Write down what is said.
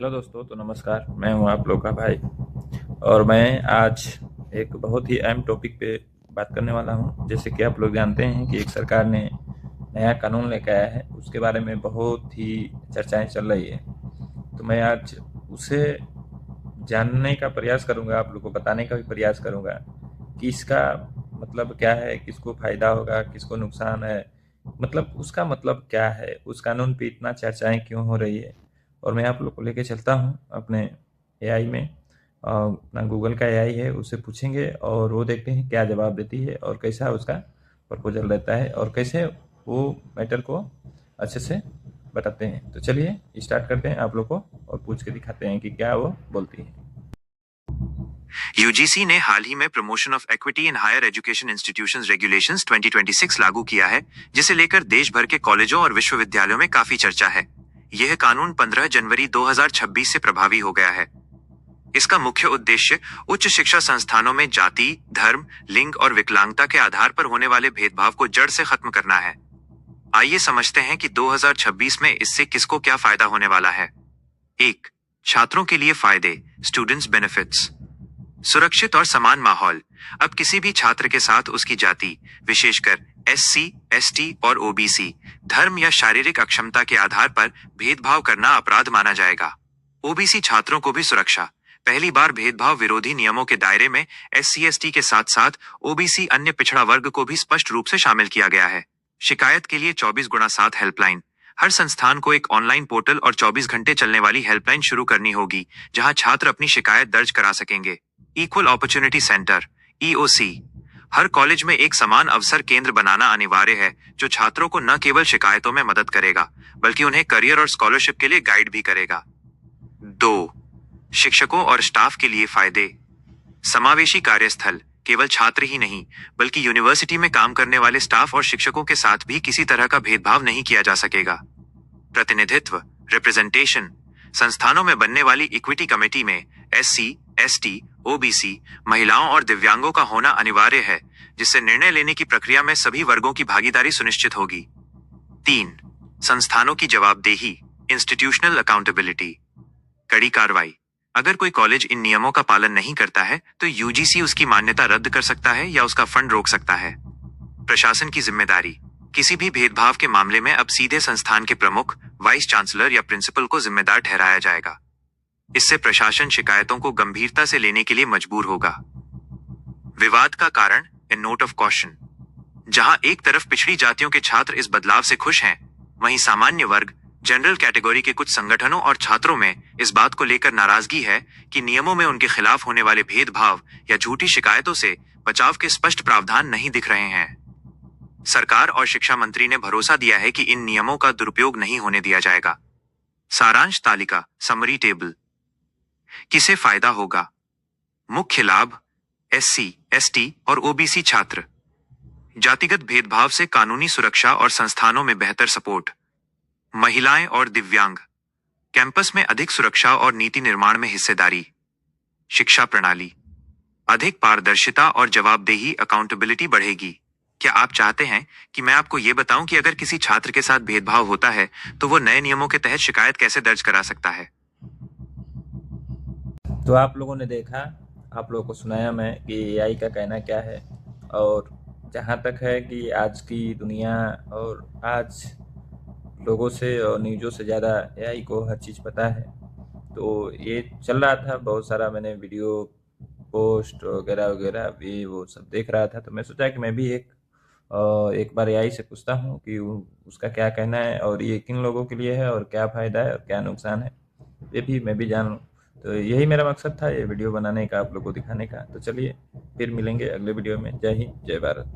Hello दोस्तों, तो नमस्कार। मैं हूं आप लोग का भाई, और मैं आज एक बहुत ही अहम टॉपिक पे बात करने वाला हूं। जैसे कि आप लोग जानते हैं कि एक सरकार ने नया कानून लेकर आया है, उसके बारे में बहुत ही चर्चाएं चल रही है। तो मैं आज उसे जानने का प्रयास करूंगा, आप लोग को बताने का भी प्रयास करूंगा कि इसका मतलब क्या है, किसको फ़ायदा होगा, किसको नुकसान है, मतलब उसका मतलब क्या है, उस कानून पे इतना चर्चाएं क्यों हो रही है। और मैं आप लोग को लेके चलता हूँ अपने एआई में। अपना गूगल का एआई है, उससे पूछेंगे और वो देखते हैं क्या जवाब देती है और कैसा उसका प्रपोजल रहता है और कैसे वो मैटर को अच्छे से बताते हैं। तो चलिए स्टार्ट करते हैं आप लोग को और पूछ के दिखाते हैं कि क्या वो बोलती है। यूजीसी ने हाल ही में promotion of equity in higher education institutions regulations 2026 लागू किया है, जिसे लेकर देश भर के कॉलेजों और विश्वविद्यालयों में काफी चर्चा है। यह कानून 15 जनवरी 2026 से प्रभावी हो गया है। इसका मुख्य उद्देश्य उच्च शिक्षा संस्थानों में जाति, धर्म, लिंग और विकलांगता के आधार पर होने वाले भेदभाव को जड़ से खत्म करना है। आइए समझते हैं कि 2026 में इससे किसको क्या फायदा होने वाला है। 1. छात्रों के लिए फायदे, स्टूडेंट्स बेनिफिट्स। सुरक्षित और समान माहौल। अब किसी भी छात्र के साथ उसकी जाति, विशेषकर एससी, एसटी और ओबीसी, धर्म या शारीरिक अक्षमता के आधार पर भेदभाव करना अपराध माना जाएगा। ओबीसी छात्रों को भी सुरक्षा। पहली बार भेदभाव विरोधी नियमों के दायरे में एससी एसटी के साथ साथ ओबीसी अन्य पिछड़ा वर्ग को भी स्पष्ट रूप से शामिल किया गया है। शिकायत के लिए 24x7 हेल्पलाइन। हर संस्थान को एक ऑनलाइन पोर्टल और 24 घंटे चलने वाली हेल्पलाइन शुरू करनी होगी, जहां छात्र अपनी शिकायत दर्ज करा सकेंगे। Equal opportunity centre, EOC. हर कॉलेज में एक समान अवसर केंद्र बनाना अनिवार्य है, जो छात्रों को न केवल शिकायतों में मदद करेगा, बल्कि उन्हें करियर और स्कॉलरशिप के लिए गाइड भी करेगा। 2. शिक्षकों और स्टाफ के लिए फायदे। समावेशी कार्यस्थल। केवल छात्र ही नहीं, बल्कि यूनिवर्सिटी में काम करने वाले स्टाफ और शिक्षकों के साथ भी किसी तरह का भेदभाव नहीं किया जा सकेगा। प्रतिनिधित्व, रिप्रेजेंटेशन। संस्थानों में बनने वाली इक्विटी कमेटी में एससी, एसटी, ओबीसी, महिलाओं और दिव्यांगों का होना अनिवार्य है, जिससे निर्णय लेने की प्रक्रिया में सभी वर्गों की भागीदारी सुनिश्चित होगी। 3. संस्थानों की जवाबदेही, इंस्टीट्यूशनल अकाउंटेबिलिटी। कड़ी कार्रवाई। अगर कोई कॉलेज इन नियमों का पालन नहीं करता है, तो यूजीसी उसकी मान्यता रद्द कर सकता है या उसका फंड रोक सकता है। प्रशासन की जिम्मेदारी। किसी भी भेदभाव के मामले में अब सीधे संस्थान के प्रमुख, वाइस चांसलर या प्रिंसिपल को जिम्मेदार ठहराया जाएगा। इससे प्रशासन शिकायतों को गंभीरता से लेने के लिए मजबूर होगा। विवाद का कारण, ए नोट ऑफ कॉशन। जहां एक तरफ पिछड़ी जातियों के छात्र इस बदलाव से खुश हैं, वहीं सामान्य वर्ग, जनरल कैटेगरी के कुछ संगठनों और छात्रों में इस बात को लेकर नाराजगी है कि नियमों में उनके खिलाफ होने वाले भेदभाव या झूठी शिकायतों से बचाव के स्पष्ट प्रावधान नहीं दिख रहे हैं। सरकार और शिक्षा मंत्री ने भरोसा दिया है कि इन नियमों का दुरुपयोग नहीं होने दिया जाएगा। सारांश तालिका, समरी टेबल। किसे फायदा होगा? मुख्य लाभ, एससी, एसटी और ओबीसी छात्र। जातिगत भेदभाव से कानूनी सुरक्षा और संस्थानों में बेहतर सपोर्ट। महिलाएं और दिव्यांग, कैंपस में अधिक सुरक्षा और नीति निर्माण में हिस्सेदारी। शिक्षा प्रणाली, अधिक पारदर्शिता और जवाबदेही, अकाउंटेबिलिटी बढ़ेगी। क्या आप चाहते हैं कि मैं आपको ये बताऊं कि अगर किसी छात्र के साथ भेदभाव होता है, तो वो नए नियमों के तहत शिकायत कैसे दर्ज करा सकता है? तो आप लोगों ने देखा, आप लोगों को सुनाया मैं कि एआई का कहना क्या है। और जहाँ तक है कि आज की दुनिया और आज लोगों से और न्यूज़ों से ज़्यादा एआई को हर चीज़ पता है। तो ये चल रहा था बहुत सारा, मैंने वीडियो पोस्ट वगैरह वगैरह भी वो सब देख रहा था। तो मैं सोचा कि मैं भी एक बार एआई से पूछता हूँ कि उसका क्या कहना है और ये किन लोगों के लिए है और क्या फ़ायदा है और क्या नुकसान है, ये भी मैं भी जान लूँ। तो यही मेरा मकसद था ये वीडियो बनाने का, आप लोग को दिखाने का। तो चलिए फिर मिलेंगे अगले वीडियो में। जय हिंद, जय भारत।